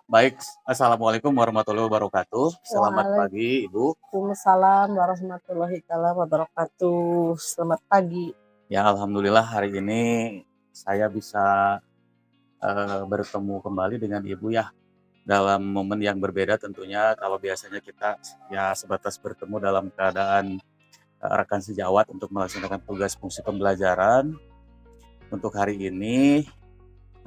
Baik, assalamualaikum warahmatullahi wabarakatuh. Selamat pagi, Ibu. Waalaikumsalam warahmatullahi taala wabarakatuh. Selamat pagi. Ya, alhamdulillah hari ini saya bisa bertemu kembali dengan Ibu ya dalam momen yang berbeda tentunya. Kalau biasanya kita ya sebatas bertemu dalam keadaan rekan sejawat untuk melaksanakan tugas fungsi pembelajaran. Untuk hari ini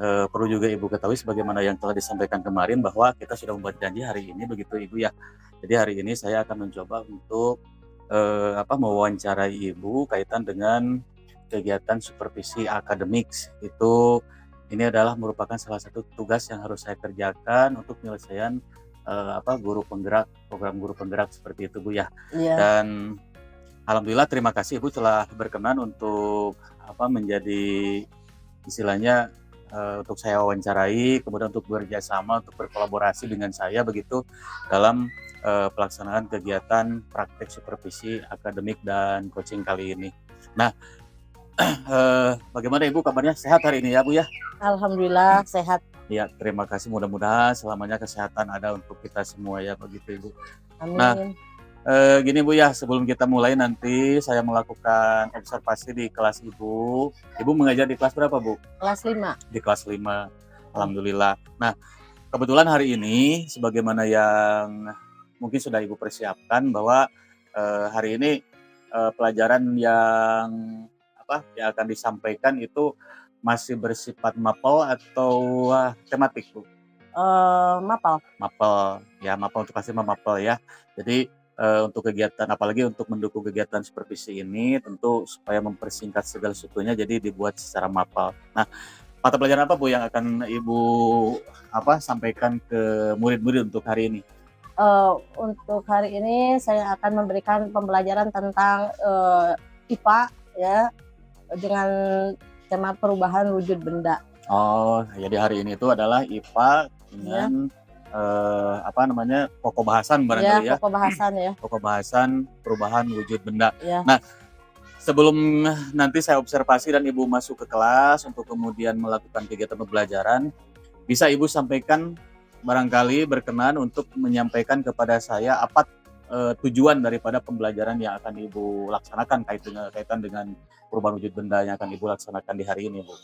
perlu juga Ibu ketahui sebagaimana yang telah disampaikan kemarin bahwa kita sudah membuat janji hari ini begitu Ibu ya. Jadi hari ini saya akan mencoba untuk mewawancarai Ibu kaitan dengan kegiatan supervisi akademik. Ini adalah merupakan salah satu tugas yang harus saya kerjakan untuk penyelesaian guru penggerak, program guru penggerak seperti itu Bu ya. Iya. Dan alhamdulillah terima kasih Ibu telah berkenan untuk menjadi istilahnya untuk saya wawancarai, kemudian untuk bekerja sama, untuk berkolaborasi dengan saya begitu dalam pelaksanaan kegiatan praktek supervisi akademik dan coaching kali ini. Nah, bagaimana Ibu kabarnya? Sehat hari ini ya Bu ya? Alhamdulillah sehat. Ya, terima kasih. Mudah-mudahan selamanya kesehatan ada untuk kita semua ya begitu Ibu. Amin. Nah, gini Bu ya, sebelum kita mulai nanti saya melakukan observasi di kelas Ibu. Ibu mengajar di kelas berapa Bu? Kelas 5. Di kelas 5, alhamdulillah. Nah, kebetulan hari ini sebagaimana yang mungkin sudah Ibu persiapkan bahwa hari ini pelajaran yang akan disampaikan itu masih bersifat mapel atau tematik Bu? Mapel. Mapel, ya mapel untuk kasih mapel ya. Jadi untuk kegiatan apalagi untuk mendukung kegiatan supervisi ini tentu supaya mempersingkat segala sesuatunya jadi dibuat secara mapel. Nah, mata pelajaran apa Bu yang akan Ibu sampaikan ke murid-murid untuk hari ini? Untuk hari ini saya akan memberikan pembelajaran tentang IPA ya dengan tema perubahan wujud benda. Oh, jadi hari ini itu adalah IPA dengan pokok bahasan barangkali ya. Pokok bahasan ya. Pokok bahasan perubahan wujud benda. Ya. Nah, sebelum nanti saya observasi dan Ibu masuk ke kelas untuk kemudian melakukan kegiatan pembelajaran, bisa Ibu sampaikan barangkali berkenan untuk menyampaikan kepada saya apa tujuan daripada pembelajaran yang akan Ibu laksanakan kaitan dengan perubahan wujud benda yang akan Ibu laksanakan di hari ini, Bu.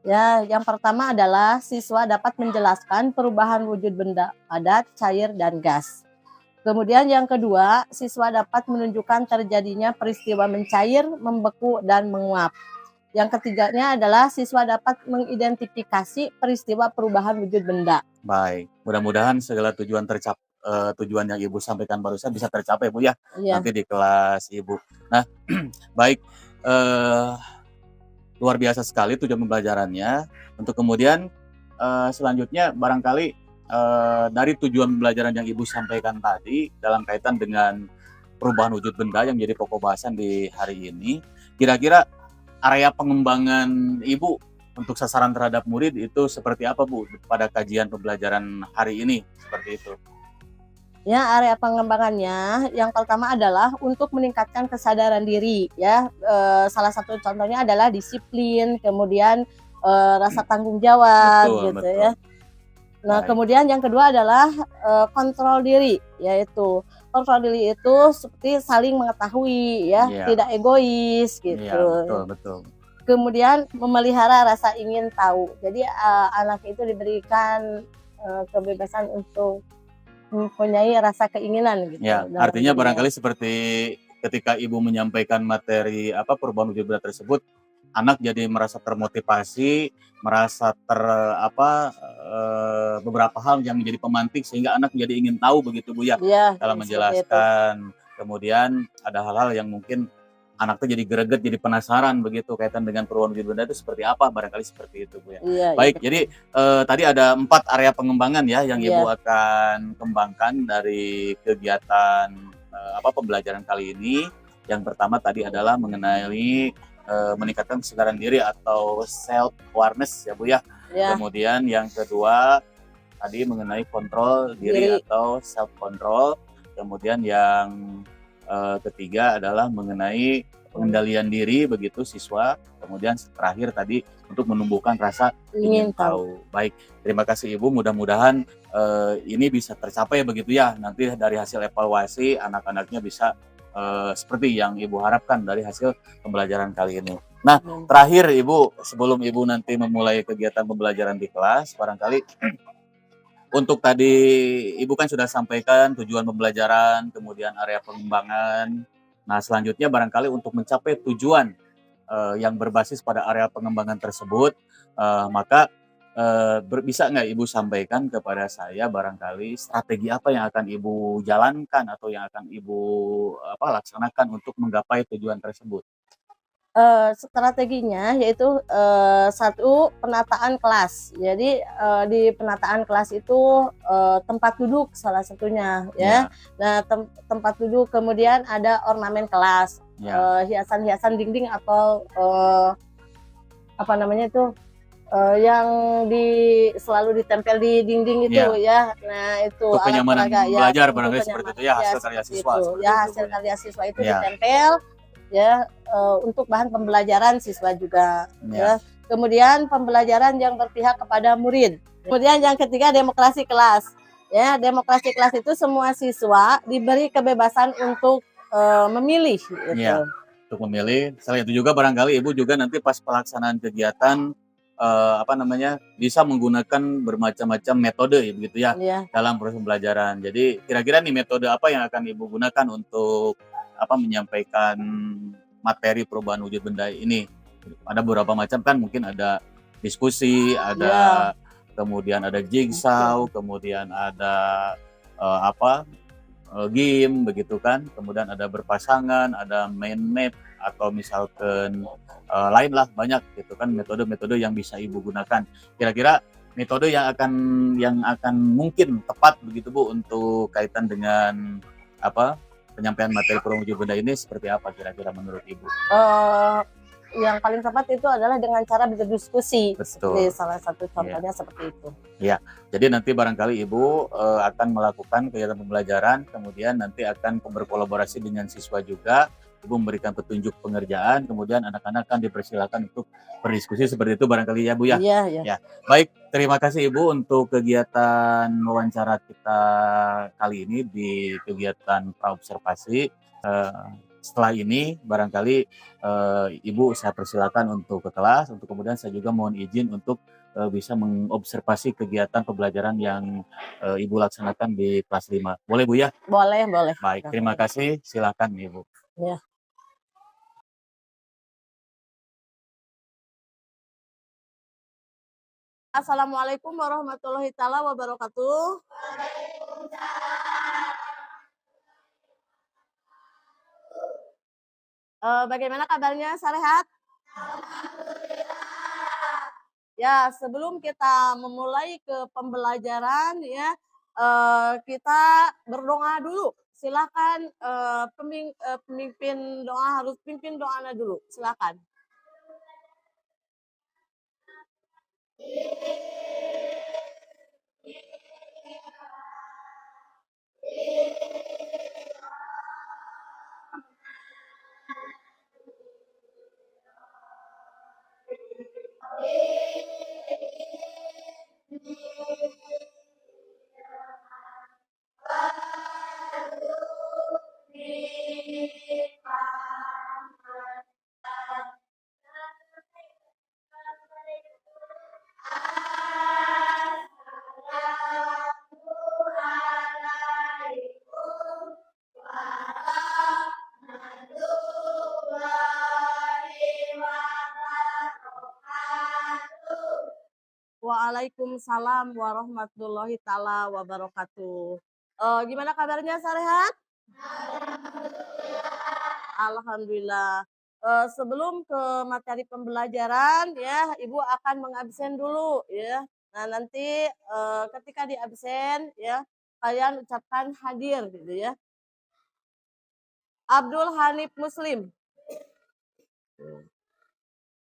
Ya, yang pertama adalah siswa dapat menjelaskan perubahan wujud benda padat, cair, dan gas. Kemudian yang kedua, siswa dapat menunjukkan terjadinya peristiwa mencair, membeku, dan menguap. Yang ketiganya adalah siswa dapat mengidentifikasi peristiwa perubahan wujud benda. Baik, mudah-mudahan segala tujuan yang Ibu sampaikan barusan bisa tercapai Bu ya, nanti di kelas Ibu. Nah, baik, luar biasa sekali tujuan pembelajarannya. Untuk kemudian selanjutnya barangkali dari tujuan pembelajaran yang Ibu sampaikan tadi dalam kaitan dengan perubahan wujud benda yang menjadi pokok bahasan di hari ini, kira-kira area pengembangan Ibu untuk sasaran terhadap murid itu seperti apa Bu pada kajian pembelajaran hari ini seperti itu? Ya, area pengembangannya yang pertama adalah untuk meningkatkan kesadaran diri ya. Salah satu contohnya adalah disiplin, kemudian rasa tanggung jawab gitu ya. Nah, kemudian yang kedua adalah kontrol diri, yaitu kontrol diri itu seperti saling mengetahui ya, tidak egois gitu. Iya, betul. Kemudian memelihara rasa ingin tahu. Jadi anak itu diberikan kebebasan untuk mempunyai rasa keinginan gitu. Ya, artinya barangkali seperti ketika Ibu menyampaikan materi perubahan wujud benda tersebut, anak jadi merasa termotivasi, merasa beberapa hal yang menjadi pemantik sehingga anak menjadi ingin tahu begitu Bu ya, dalam menjelaskan. Kemudian ada hal-hal yang mungkin anak tuh jadi greget, jadi penasaran begitu kaitan dengan perubahan wujud benda itu seperti apa, barangkali seperti itu Bu ya. Baik, jadi tadi ada 4 area pengembangan ya yang Ibu akan kembangkan dari kegiatan pembelajaran kali ini. Yang pertama tadi adalah mengenai meningkatkan kesadaran diri atau self awareness ya Bu ya. Kemudian yang kedua tadi mengenai kontrol diri atau self control. Kemudian yang ketiga adalah mengenai pengendalian diri begitu siswa, kemudian terakhir tadi untuk menumbuhkan rasa Ingin ingin tahu. tahu. Baik, terima kasih Ibu, mudah-mudahan ini bisa tercapai begitu ya. Nanti dari hasil evaluasi anak-anaknya bisa seperti yang Ibu harapkan dari hasil pembelajaran kali ini. Nah, terakhir Ibu, sebelum Ibu nanti memulai kegiatan pembelajaran di kelas, barangkali untuk tadi Ibu kan sudah sampaikan tujuan pembelajaran, kemudian area pengembangan. Nah, selanjutnya barangkali untuk mencapai tujuan yang berbasis pada area pengembangan tersebut, maka bisa nggak Ibu sampaikan kepada saya barangkali strategi apa yang akan Ibu jalankan atau yang akan Ibu laksanakan untuk menggapai tujuan tersebut? Strateginya yaitu, 1 penataan kelas. Jadi, di penataan kelas itu, tempat duduk salah satunya ya. Ya, Nah tempat duduk, kemudian ada ornamen kelas, ya, hiasan-hiasan dinding atau, apa namanya itu, yang selalu ditempel di dinding itu ya. ya. Nah itu Untuk alat kenyamanan peraga ya, belajar untuk barangkali seperti itu ya, ya hasil karya seperti siswa itu. seperti Ya itu Bu hasil ya. karya siswa itu Ya, ditempel ya, untuk bahan pembelajaran siswa juga ya. ya. Kemudian pembelajaran yang berpihak kepada murid. Kemudian yang ketiga demokrasi kelas. Ya, demokrasi kelas itu semua siswa diberi kebebasan untuk memilih gitu. Iya, untuk memilih. Selain itu juga barangkali Ibu juga nanti pas pelaksanaan kegiatan bisa menggunakan bermacam-macam metode ya begitu ya Iya. dalam proses pembelajaran. Jadi kira-kira nih metode apa yang akan Ibu gunakan untuk menyampaikan materi perubahan wujud benda ini? Ada beberapa macam kan, mungkin ada diskusi, Iya, ada kemudian ada jigsaw, kemudian ada game begitu kan, kemudian ada berpasangan, ada main map atau misalkan lain lah banyak gitu kan metode-metode yang bisa Ibu gunakan. Kira-kira metode yang akan mungkin tepat begitu Bu untuk kaitan dengan penyampaian materi wujud benda ini seperti apa kira-kira menurut Ibu? yang paling tepat itu adalah dengan cara berdiskusi. Betul. Salah satu contohnya seperti itu. Ya, jadi nanti barangkali Ibu akan melakukan kegiatan pembelajaran, kemudian nanti akan berkolaborasi dengan siswa juga. Ibu memberikan petunjuk pengerjaan, kemudian anak-anak akan dipersilakan untuk berdiskusi seperti itu barangkali ya Bu ya. Iya, iya. Ya, baik. Terima kasih Ibu untuk kegiatan wawancara kita kali ini di kegiatan praobservasi. Setelah ini barangkali Ibu saya persilakan untuk ke kelas, untuk kemudian saya juga mohon izin untuk bisa mengobservasi kegiatan pembelajaran yang Ibu laksanakan di kelas 5. Boleh Bu ya? Boleh, boleh. Baik, terima kasih. Silakan Ibu. Ya. Assalamualaikum warahmatullahi taala wabarakatuh. Bagaimana kabarnya? Sehat? Ya, sebelum kita memulai ke pembelajaran ya, kita berdoa dulu. Silakan pemimpin doa harus pimpin doanya dulu. Silakan. Waalaikumsalam warahmatullahi taala wabarakatuh. Gimana kabarnya? Sehat? Alhamdulillah. Sebelum ke materi pembelajaran ya, Ibu akan mengabsen dulu ya. Nah, nanti ketika di absen ya, kalian ucapkan hadir gitu ya. Abdul Hanif Muslim.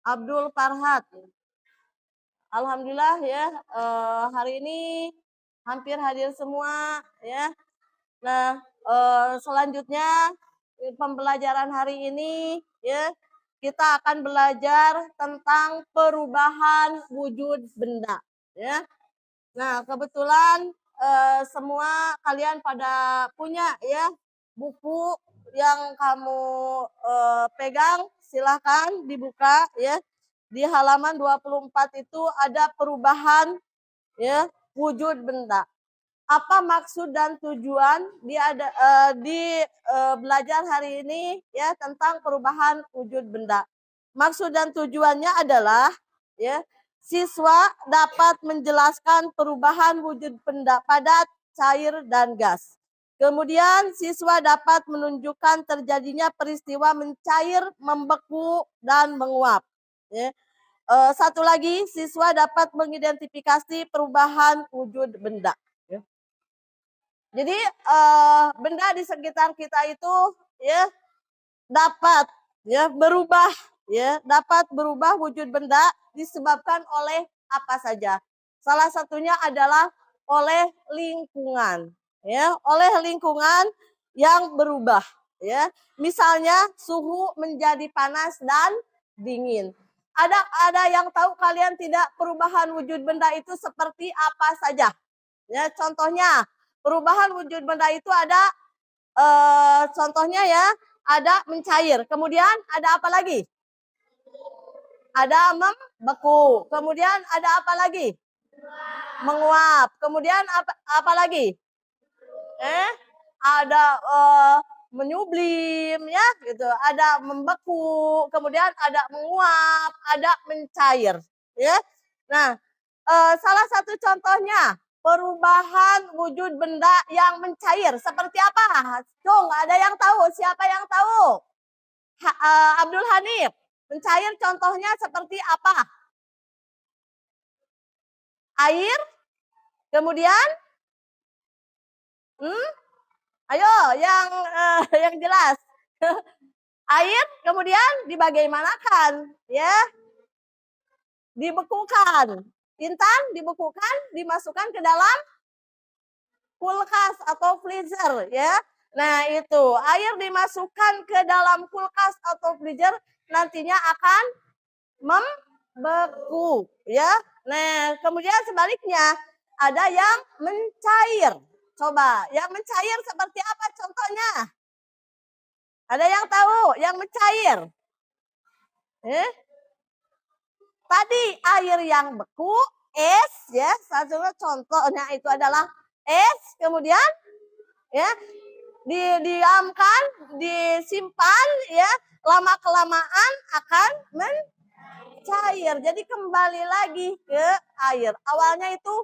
Abdul Farhat. Alhamdulillah ya, hari ini hampir hadir semua ya. Nah, selanjutnya pembelajaran hari ini ya kita akan belajar tentang perubahan wujud benda, ya. Nah, kebetulan semua kalian pada punya ya buku yang kamu pegang, silahkan dibuka ya. Di halaman 24 itu ada perubahan ya wujud benda. Apa maksud dan tujuan di belajar hari ini ya tentang perubahan wujud benda. Maksud dan tujuannya adalah ya siswa dapat menjelaskan perubahan wujud benda padat, cair, dan gas. Kemudian siswa dapat menunjukkan terjadinya peristiwa mencair, membeku, dan menguap. Ya. Satu lagi, siswa dapat mengidentifikasi perubahan wujud benda. Ya. Jadi benda di sekitar kita itu ya dapat ya dapat berubah wujud benda disebabkan oleh apa saja. Salah satunya adalah oleh lingkungan, ya, oleh lingkungan yang berubah, ya. Misalnya suhu menjadi panas dan dingin. Ada yang tahu kalian tidak perubahan wujud benda itu seperti apa saja? Ya, contohnya perubahan wujud benda itu ada contohnya ya, ada mencair. Kemudian ada apa lagi? Ada membeku. Kemudian ada apa lagi? Menguap. Kemudian apa lagi? Ada menyublim ya gitu. Ada membeku, kemudian ada menguap, ada mencair ya. Nah, salah satu contohnya perubahan wujud benda yang mencair seperti apa? Cung, ada yang tahu? Siapa yang tahu? Abdul Hanif, mencair contohnya seperti apa? Air, kemudian, ayo yang jelas. Air kemudian dibagaimanakan, ya? Dibekukan. Intan dibekukan, dimasukkan ke dalam kulkas atau freezer, ya. Nah, itu air dimasukkan ke dalam kulkas atau freezer nantinya akan membeku, ya. Nah, kemudian sebaliknya ada yang mencair. Coba, yang mencair seperti apa contohnya? Ada yang tahu yang mencair? Tadi air yang beku, es, ya, satu contohnya itu adalah es, kemudian ya didiamkan, disimpan, ya, lama kelamaan akan mencair. Jadi kembali lagi ke air. Awalnya itu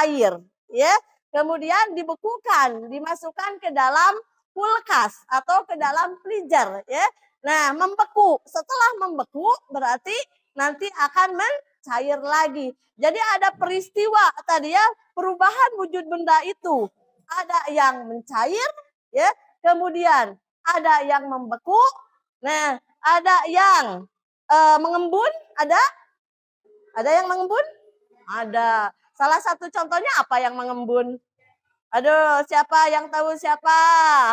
air, ya, kemudian dibekukan, dimasukkan ke dalam kulkas atau ke dalam freezer, ya. Nah, membeku. Setelah membeku berarti nanti akan mencair lagi. Jadi ada peristiwa tadi ya, perubahan wujud benda itu. Ada yang mencair, ya, kemudian ada yang membeku, nah ada yang mengembun, ada yang mengembun, ada. Salah satu contohnya apa yang mengembun? Aduh, siapa yang tahu siapa?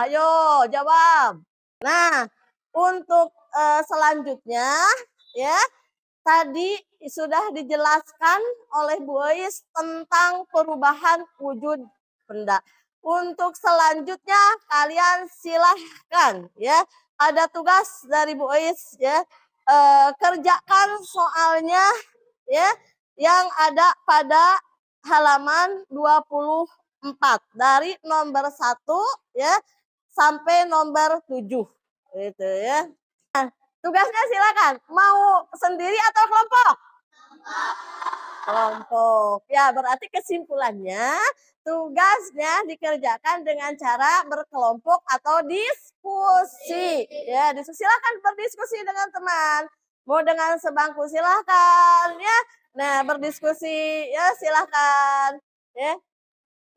Ayo jawab. Nah, untuk selanjutnya ya, tadi sudah dijelaskan oleh Bu Ois tentang perubahan wujud benda. Untuk selanjutnya kalian silahkan ya. Ada tugas dari Bu Ois ya. Kerjakan soalnya ya yang ada pada halaman 24 dari nomor 1 ya sampai nomor 7 gitu ya. Nah, tugasnya silakan. Mau sendiri atau kelompok? Kelompok. Ya, berarti kesimpulannya tugasnya dikerjakan dengan cara berkelompok atau diskusi. Ya, silakan berdiskusi dengan teman. Mau dengan sebangku silakan ya. Nah, berdiskusi ya silakan. Ya.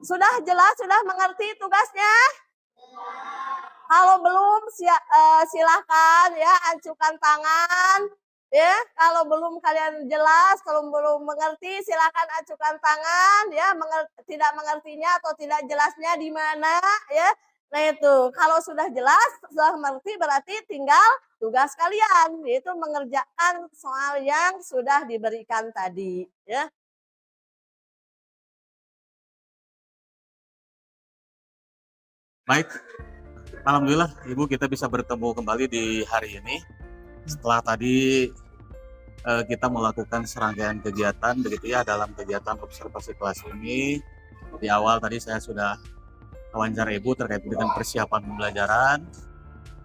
Sudah jelas, sudah mengerti tugasnya? Kalau belum silahkan ya acukan tangan ya. Kalau belum kalian jelas, kalau belum mengerti silahkan acukan tangan ya. Tidak mengertinya atau tidak jelasnya di mana ya. Nah itu, kalau sudah jelas, sudah mengerti berarti tinggal tugas kalian, yaitu mengerjakan soal yang sudah diberikan tadi, ya. Baik, alhamdulillah Ibu kita bisa bertemu kembali di hari ini. Setelah tadi kita melakukan serangkaian kegiatan begitu ya dalam kegiatan observasi kelas ini. Di awal tadi saya sudah wawancara Ibu terkait dengan persiapan pembelajaran.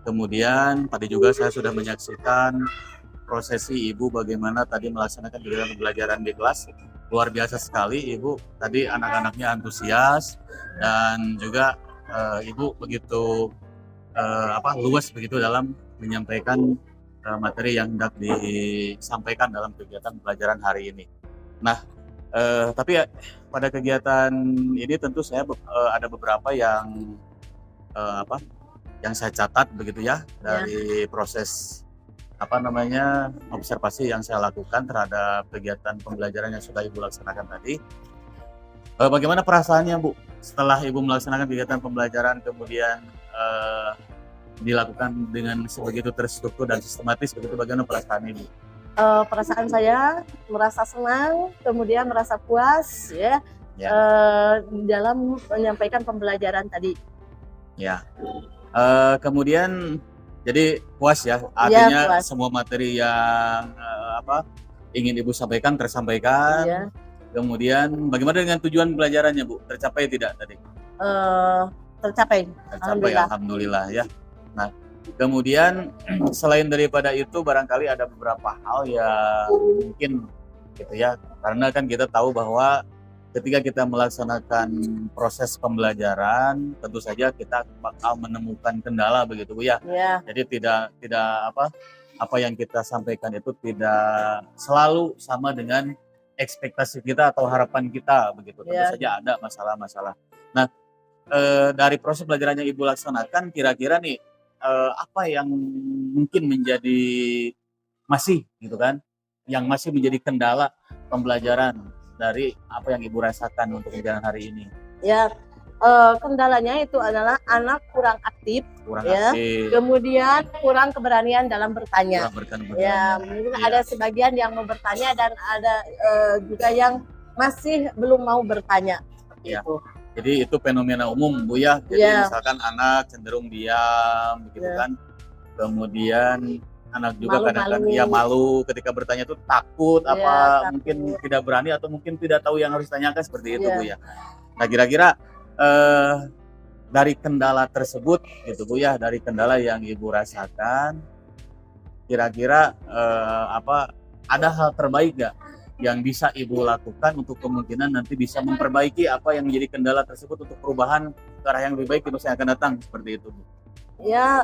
Kemudian tadi juga saya sudah menyaksikan prosesi Ibu bagaimana tadi melaksanakan kegiatan pembelajaran di kelas. Luar biasa sekali Ibu. Tadi anak-anaknya antusias dan juga Ibu begitu luas begitu dalam menyampaikan materi yang hendak disampaikan dalam kegiatan pembelajaran hari ini. Nah, tapi pada kegiatan ini tentu saya ada beberapa yang yang saya catat begitu ya dari proses observasi yang saya lakukan terhadap kegiatan pembelajaran yang sudah Ibu laksanakan tadi. Bagaimana perasaannya Bu setelah Ibu melaksanakan kegiatan pembelajaran kemudian dilakukan dengan sebegitu terstruktur dan sistematis begitu, bagaimana perasaan Ibu? Perasaan saya merasa senang, kemudian merasa puas ya. Dalam menyampaikan pembelajaran tadi. Ya. Kemudian jadi puas ya, artinya puas. Semua materi yang ingin Ibu sampaikan tersampaikan. Ya. Kemudian bagaimana dengan tujuan pembelajarannya Bu? Tercapai tidak tadi? Tercapai. Alhamdulillah ya. Nah, kemudian selain daripada itu barangkali ada beberapa hal yang mungkin gitu ya, karena kan kita tahu bahwa ketika kita melaksanakan proses pembelajaran tentu saja kita bakal menemukan kendala begitu Bu ya. Jadi tidak apa yang kita sampaikan itu tidak selalu sama dengan ekspektasi kita atau harapan kita begitu. Tentu saja ada masalah-masalah. Nah, dari proses pembelajaran yang Ibu laksanakan kira-kira nih apa yang mungkin menjadi masih gitu kan, yang masih menjadi kendala pembelajaran dari apa yang Ibu rasakan untuk pembelajaran hari ini? Ya, kendalanya itu adalah anak kurang aktif, kemudian kurang keberanian dalam bertanya. Ya, mungkin ada sebagian yang mau bertanya dan ada juga yang masih belum mau bertanya. Itu. Jadi itu fenomena umum Bu ya. Jadi misalkan anak cenderung diam begitu kan. Kemudian anak juga kadang-kadang malu ketika bertanya itu takut mungkin tidak berani atau mungkin tidak tahu yang harus ditanyakan seperti itu Bu ya. Nah, kira-kira dari kendala tersebut gitu Bu ya, dari kendala yang Ibu rasakan kira-kira ada hal terbaik nggak yang bisa Ibu lakukan untuk kemungkinan nanti bisa memperbaiki apa yang menjadi kendala tersebut untuk perubahan ke arah yang lebih baik di masa yang akan datang seperti itu Bu? Ya,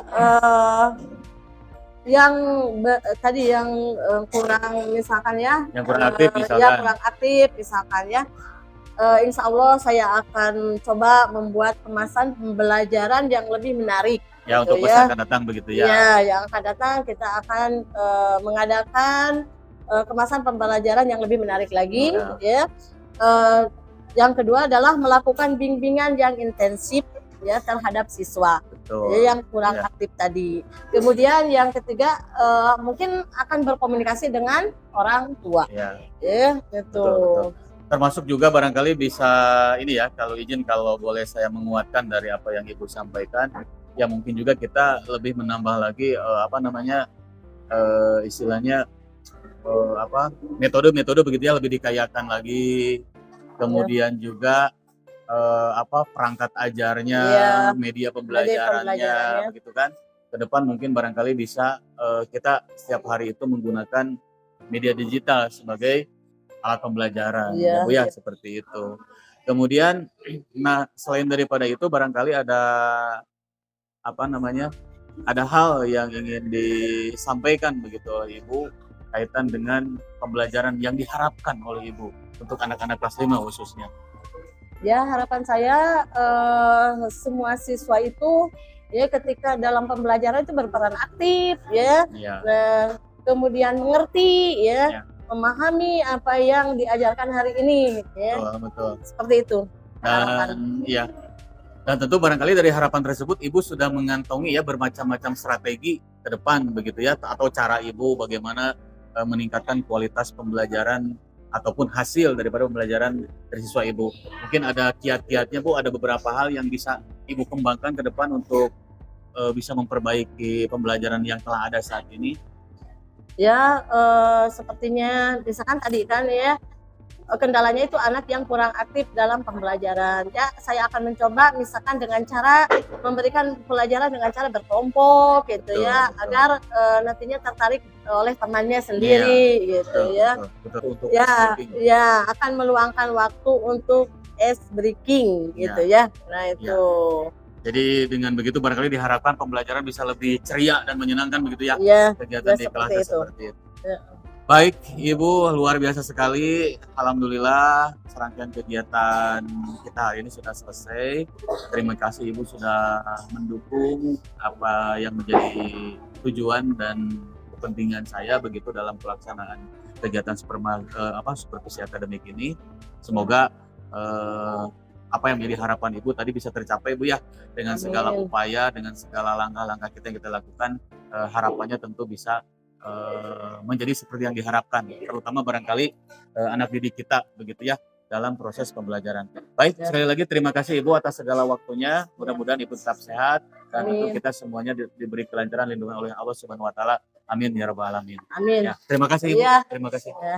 tadi yang kurang misalkan ya, yang kurang aktif misalkan. Yang kurang aktif misalkan ya. Insya Allah saya akan coba membuat kemasan pembelajaran yang lebih menarik. Ya, gitu untuk masa akan datang begitu ya. Ya, yang akan datang kita akan mengadakan kemasan pembelajaran yang lebih menarik lagi. Ya. Yang kedua adalah melakukan bimbingan yang intensif ya terhadap siswa. Yang kurang aktif tadi. Kemudian yang ketiga mungkin akan berkomunikasi dengan orang tua. Ya, gitu. Betul. Termasuk juga barangkali bisa ini ya, kalau boleh saya menguatkan dari apa yang Ibu sampaikan, ya mungkin juga kita lebih menambah lagi istilahnya metode-metode begitu ya, lebih dikayakan lagi. Kemudian juga perangkat ajarnya, media pembelajarannya begitu kan. Ke depan mungkin barangkali bisa kita setiap hari itu menggunakan media digital sebagai alat pembelajaran Bu ya, seperti itu. Kemudian selain daripada itu barangkali ada ada hal yang ingin disampaikan begitu oleh Ibu kaitan dengan pembelajaran yang diharapkan oleh Ibu untuk anak-anak kelas 5 khususnya. Ya, harapan saya semua siswa itu ya ketika dalam pembelajaran itu berperan aktif ya. Kemudian mengerti memahami apa yang diajarkan hari ini ya. Betul. Seperti itu. Dan Dan tentu barangkali dari harapan tersebut Ibu sudah mengantongi ya bermacam-macam strategi ke depan begitu ya, atau cara Ibu bagaimana meningkatkan kualitas pembelajaran ataupun hasil daripada pembelajaran dari siswa Ibu. Mungkin ada kiat-kiatnya Bu, ada beberapa hal yang bisa Ibu kembangkan ke depan untuk bisa memperbaiki pembelajaran yang telah ada saat ini. Ya, sepertinya misalkan tadi kan ya, kendalanya itu anak yang kurang aktif dalam pembelajaran. Ya, saya akan mencoba misalkan dengan cara memberikan pelajaran dengan cara berkelompok gitu ya, Betul. agar nantinya tertarik oleh temannya sendiri gitu ya. Betul. Untuk Ya, breaking. ya akan meluangkan waktu untuk ice breaking gitu ya. Nah itu. Jadi dengan begitu barangkali diharapkan pembelajaran bisa lebih ceria dan menyenangkan begitu ya, Iya, kegiatan di seperti kelasnya itu. seperti itu. Ya. Baik, Ibu, luar biasa sekali. Alhamdulillah serangkaian kegiatan kita hari ini sudah selesai. Terima kasih Ibu sudah mendukung apa yang menjadi tujuan dan kepentingan saya begitu dalam pelaksanaan kegiatan supervisi akademik ini. Semoga apa yang menjadi harapan Ibu tadi bisa tercapai Bu ya, dengan segala Amin. upaya, dengan segala langkah-langkah kita yang kita lakukan, harapannya tentu bisa menjadi seperti yang diharapkan, terutama barangkali anak didik kita begitu ya dalam proses pembelajaran. Baik, Ya. sekali lagi terima kasih Ibu atas segala waktunya. Mudah-mudahan Ibu tetap sehat dan tentu Amin. kita semuanya diberi kelancaran lindungan oleh Allah Subhanahu wa taala. Amin ya rabbal alamin. Amin. Ya, terima kasih Ibu. Iya. Terima kasih. Ya.